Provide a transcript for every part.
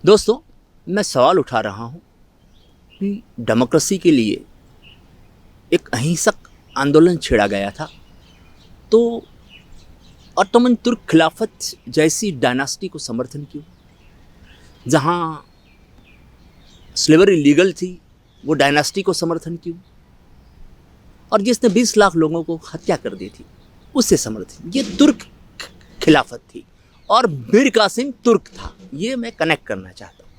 दोस्तों, मैं सवाल उठा रहा हूँ कि डेमोक्रेसी के लिए एक अहिंसक आंदोलन छेड़ा गया था, तो ऑटोमन तुर्क खिलाफत जैसी डायनास्टी को समर्थन क्यों? जहाँ स्लेवरी लीगल थी, वो डायनास्टी को समर्थन क्यों? और जिसने 20 लाख लोगों को हत्या कर दी थी, उससे समर्थन? ये तुर्क खिलाफत थी और मीर कासिम तुर्क था। ये मैं कनेक्ट करना चाहता हूँ।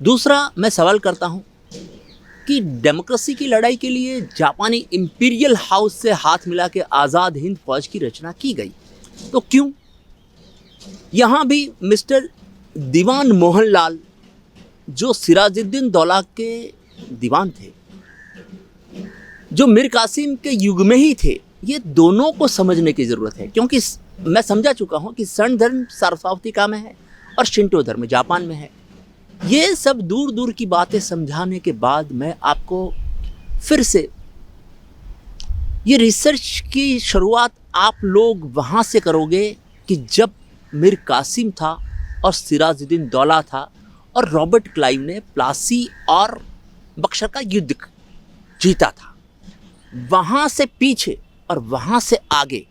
दूसरा, मैं सवाल करता हूँ कि डेमोक्रेसी की लड़ाई के लिए जापानी इंपीरियल हाउस से हाथ मिला के आज़ाद हिंद फौज की रचना की गई, तो क्यों? यहाँ भी मिस्टर दीवान मोहनलाल, जो सिराजुद्दीन दौला के दीवान थे, जो मीर कासिम के युग में ही थे, ये दोनों को समझने की ज़रूरत है। क्योंकि मैं समझा चुका हूँ कि सन धर्म साउथ अफ्रीका में है और शिंटो धर्म जापान में है। ये सब दूर दूर की बातें समझाने के बाद मैं आपको फिर से ये रिसर्च की शुरुआत आप लोग वहाँ से करोगे कि जब मीर कासिम था और सिराजुद्दीन दौला था और रॉबर्ट क्लाइव ने प्लासी और बक्सर का युद्ध जीता था। वहाँ से पीछे और वहाँ से आगे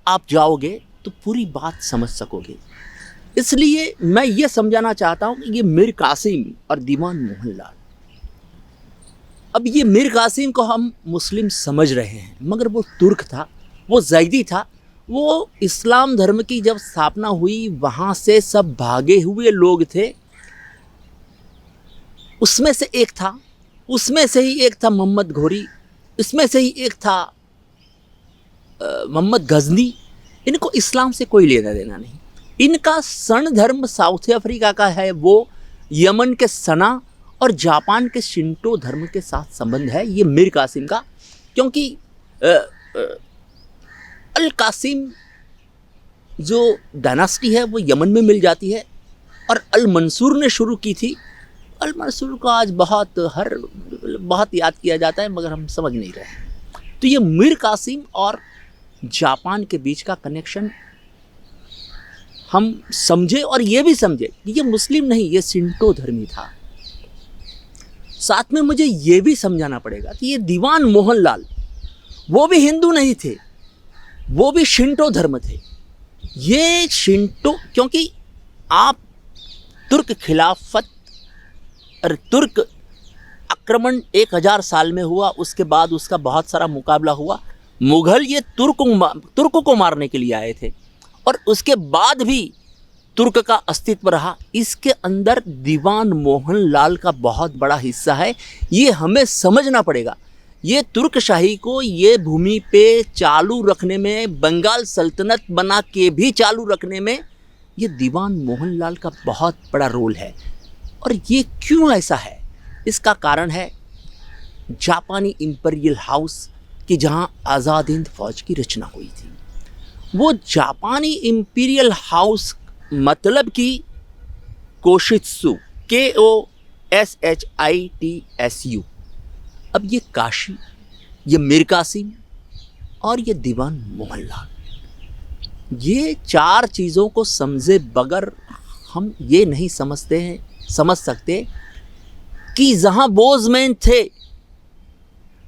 आप जाओगे तो पूरी बात समझ सकोगे। इसलिए मैं ये समझाना चाहता हूँ कि ये मीर कासिम और दीवान मोहनलाल, अब ये मीर कासिम को हम मुस्लिम समझ रहे हैं, मगर वो तुर्क था, वो जैदी था। वो इस्लाम धर्म की जब स्थापना हुई, वहाँ से सब भागे हुए लोग थे। उसमें से ही एक था मोहम्मद घोरी, इसमें से ही एक था मोहम्मद गजनी। इनको इस्लाम से कोई लेना देना नहीं। इनका सन धर्म साउथ अफ्रीका का है, वो यमन के सना और जापान के शिंटो धर्म के साथ संबंध है ये मीर कासिम का। क्योंकि अल कासिम जो डायनास्टी है वो यमन में मिल जाती है और अल मंसूर ने शुरू की थी। अल मंसूर को आज बहुत याद किया जाता है, मगर हम समझ नहीं रहे। तो ये मीर कासिम और जापान के बीच का कनेक्शन हम समझे, और ये भी समझे कि ये मुस्लिम नहीं, ये शिंटो धर्मी था। साथ में मुझे ये भी समझाना पड़ेगा कि ये दीवान मोहनलाल, वो भी हिंदू नहीं थे, वो भी शिंटो धर्म थे। ये शिंटो, क्योंकि आप तुर्क खिलाफत और तुर्क आक्रमण 1000 साल में हुआ, उसके बाद उसका बहुत सारा मुकाबला हुआ। मुगल ये तुर्क को मारने के लिए आए थे और उसके बाद भी तुर्क का अस्तित्व रहा। इसके अंदर दीवान मोहनलाल का बहुत बड़ा हिस्सा है। ये हमें समझना पड़ेगा। ये तुर्क शाही को ये भूमि पे चालू रखने में, बंगाल सल्तनत बना के भी चालू रखने में, ये दीवान मोहनलाल का बहुत बड़ा रोल है। और ये क्यों ऐसा है, इसका कारण है जापानी इंपीरियल हाउस कि जहाँ आज़ाद हिंद फौज की रचना हुई थी। वो जापानी इंपीरियल हाउस मतलब कि कोशित्सु, KOSHITSU। अब ये काशी, ये मीर कासिम और ये दीवान मोहनलाल, ये 4 चीज़ों को समझे बगैर हम ये नहीं समझ सकते कि जहाँ बोझमैन थे,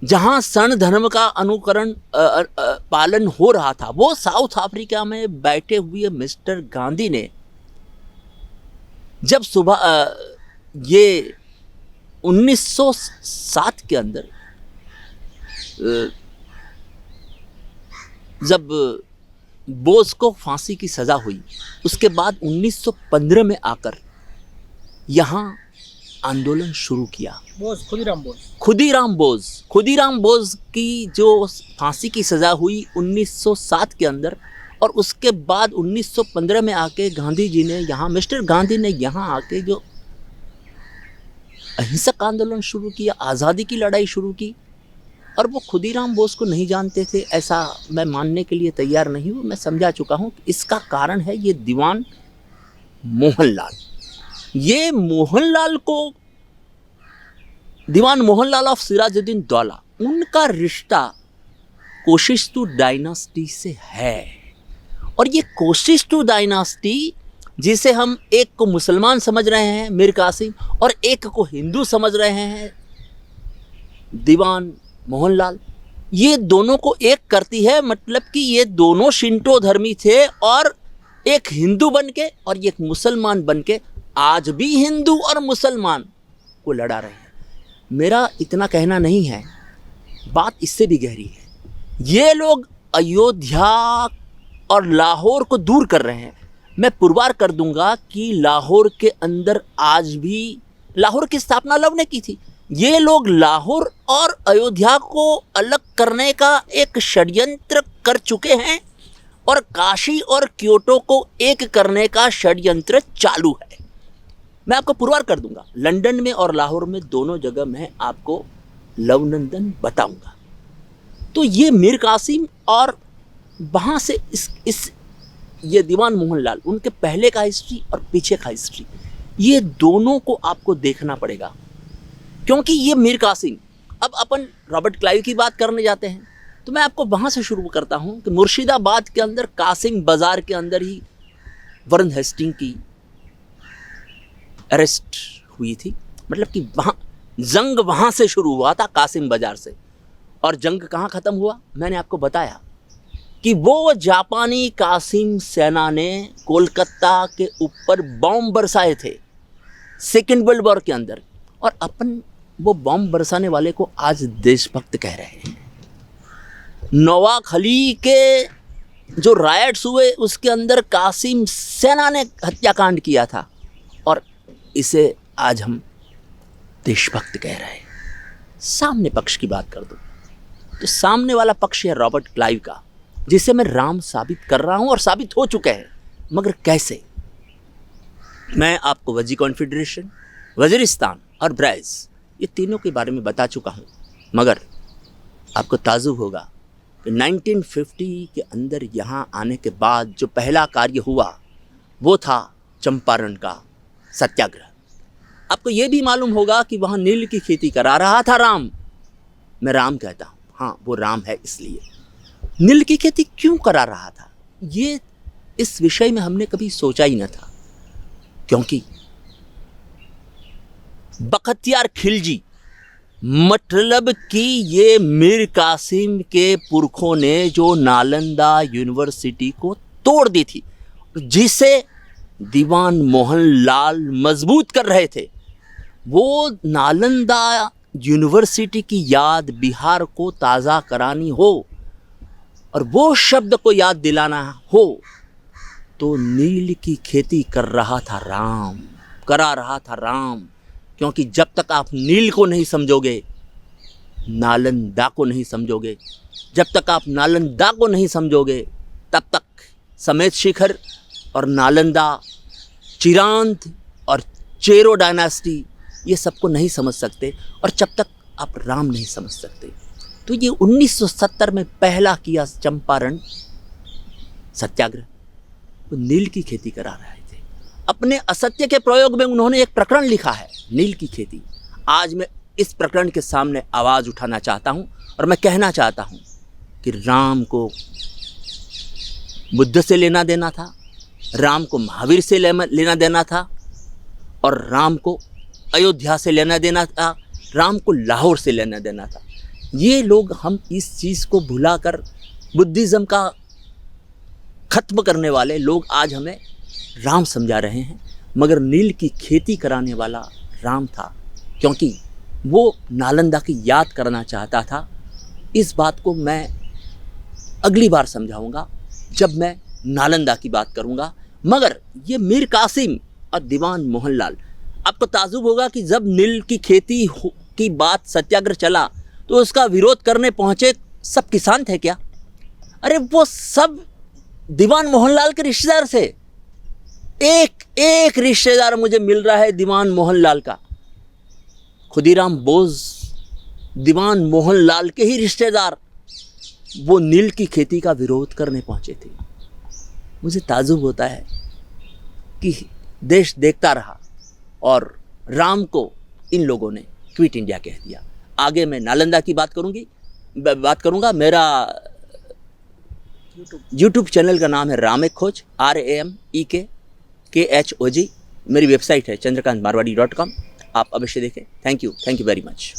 जहाँ सन धर्म का अनुकरण पालन हो रहा था, वो साउथ अफ्रीका में बैठे हुए मिस्टर गांधी ने जब सुबह ये 1907 के अंदर जब बोस को फांसी की सज़ा हुई, उसके बाद 1915 में आकर यहाँ आंदोलन शुरू किया। खुदीराम बोस की जो फांसी की सज़ा हुई 1907 के अंदर, और उसके बाद 1915 में आके गांधी जी ने यहाँ, मिस्टर गांधी ने यहाँ आके जो अहिंसक आंदोलन शुरू किया, आज़ादी की लड़ाई शुरू की। और वो खुदीराम बोस को नहीं जानते थे, ऐसा मैं मानने के लिए तैयार नहीं हूँ। मैं समझा चुका हूँ कि इसका कारण है ये दीवान मोहनलाल। ये मोहनलाल को, दीवान मोहनलाल ऑफ सिराजुद्दीन दौला, उनका रिश्ता कोशिश्तु डायनास्टी से है। और ये कोशिश्तु डायनास्टी जिसे हम एक को मुसलमान समझ रहे हैं मीर कासिम और एक को हिंदू समझ रहे हैं दीवान मोहनलाल, ये दोनों को एक करती है। मतलब कि ये दोनों शिंटो धर्मी थे और एक हिंदू बन के और एक मुसलमान बन के आज भी हिंदू और मुसलमान को लड़ा रहे हैं। मेरा इतना कहना नहीं है, बात इससे भी गहरी है। ये लोग अयोध्या और लाहौर को दूर कर रहे हैं। मैं पुरवार कर दूंगा कि लाहौर के अंदर आज भी लाहौर की स्थापना लव ने की थी। ये लोग लाहौर और अयोध्या को अलग करने का एक षड्यंत्र कर चुके हैं और काशी और क्योटो को एक करने का षड्यंत्र चालू है। मैं आपको पुरवार कर दूंगा, लंदन में और लाहौर में दोनों जगह मैं आपको लवनंदन बताऊंगा। तो ये मीर कासिम और वहाँ से ये दीवान मोहनलाल, उनके पहले का हिस्ट्री और पीछे का हिस्ट्री, ये दोनों को आपको देखना पड़ेगा। क्योंकि ये मीर कासिम, अब अपन रॉबर्ट क्लाइव की बात करने जाते हैं तो मैं आपको वहाँ से शुरू करता हूँ कि मुर्शिदाबाद के अंदर कासिम बाज़ार के अंदर ही वॉरेन हेस्टिंग की अरेस्ट हुई थी। मतलब कि वहाँ जंग वहाँ से शुरू हुआ था, कासिम बाज़ार से। और जंग कहाँ ख़त्म हुआ, मैंने आपको बताया कि वो जापानी कासिम सेना ने कोलकाता के ऊपर बॉम्ब बरसाए थे सेकेंड वर्ल्ड वॉर के अंदर, और अपन वो बॉम्ब बरसाने वाले को आज देशभक्त कह रहे हैं। नवाखली के जो रायट्स हुए उसके अंदर कासिम सेना ने हत्याकांड किया था और इसे आज हम देशभक्त कह रहे हैं। सामने पक्ष की बात कर दो तो सामने वाला पक्ष है रॉबर्ट क्लाइव का, जिसे मैं राम साबित कर रहा हूं और साबित हो चुका है। मगर कैसे? मैं आपको वजी कॉन्फेडरेशन, वजीरिस्तान और ब्राइज, ये तीनों के बारे में बता चुका हूं। मगर आपको ताजुब होगा कि 1950 के अंदर यहाँ आने के बाद जो पहला कार्य हुआ वो था चंपारण का सत्याग्रह। आपको ये भी मालूम होगा कि वहाँ नील की खेती करा रहा था राम। मैं राम कहता हूँ, हाँ वो राम है इसलिए। नील की खेती क्यों करा रहा था, ये इस विषय में हमने कभी सोचा ही न था। क्योंकि बख्तियार खिलजी, मतलब कि ये मीर कासिम के पुरखों ने जो नालंदा यूनिवर्सिटी को तोड़ दी थी, जिसे दीवान मोहनलाल मजबूत कर रहे थे, वो नालंदा यूनिवर्सिटी की याद बिहार को ताज़ा करानी हो और वो शब्द को याद दिलाना हो तो नील की खेती कर रहा था राम, करा रहा था राम। क्योंकि जब तक आप नील को नहीं समझोगे, नालंदा को नहीं समझोगे, जब तक आप नालंदा को नहीं समझोगे, तब तक समेत शिखर और नालंदा, चिरांत और चेरो डायनास्टी, ये सबको नहीं समझ सकते। और जब तक आप राम नहीं समझ सकते, तो ये 1970 में पहला किया चंपारण सत्याग्रह, वो नील की खेती करा रहे थे। अपने असत्य के प्रयोग में उन्होंने एक प्रकरण लिखा है, नील की खेती। आज मैं इस प्रकरण के सामने आवाज़ उठाना चाहता हूँ और मैं कहना चाहता हूँ कि राम को बुद्ध से लेना देना था, राम को महावीर से लेना देना था, और राम को अयोध्या से लेना देना था, राम को लाहौर से लेना देना था। ये लोग, हम इस चीज़ को भुलाकर बुद्धिज़्म का ख़त्म करने वाले लोग आज हमें राम समझा रहे हैं। मगर नील की खेती कराने वाला राम था, क्योंकि वो नालंदा की याद करना चाहता था। इस बात को मैं अगली बार समझाऊंगा जब मैं नालंदा की बात करूंगा। मगर ये मीर कासिम और दीवान मोहनलाल, आपको ताजुब होगा कि जब नील की खेती की बात सत्याग्रह चला तो उसका विरोध करने पहुंचे सब किसान थे क्या? अरे वो सब दीवान मोहनलाल के रिश्तेदार थे। एक रिश्तेदार मुझे मिल रहा है दीवान मोहनलाल का, खुदीराम बोस, दीवान मोहनलाल के ही रिश्तेदार, वो नील की खेती का विरोध करने पहुंचे थे। मुझे ताजुब होता है कि देश देखता रहा और राम को इन लोगों ने क्विट इंडिया कह दिया। आगे मैं नालंदा की बात करूंगा। मेरा यूट्यूब चैनल का नाम है रामेक खोज, RAMEK। KHOG। मेरी वेबसाइट है chandrakantmarwadi.com, आप अवश्य देखें। Thank you very much.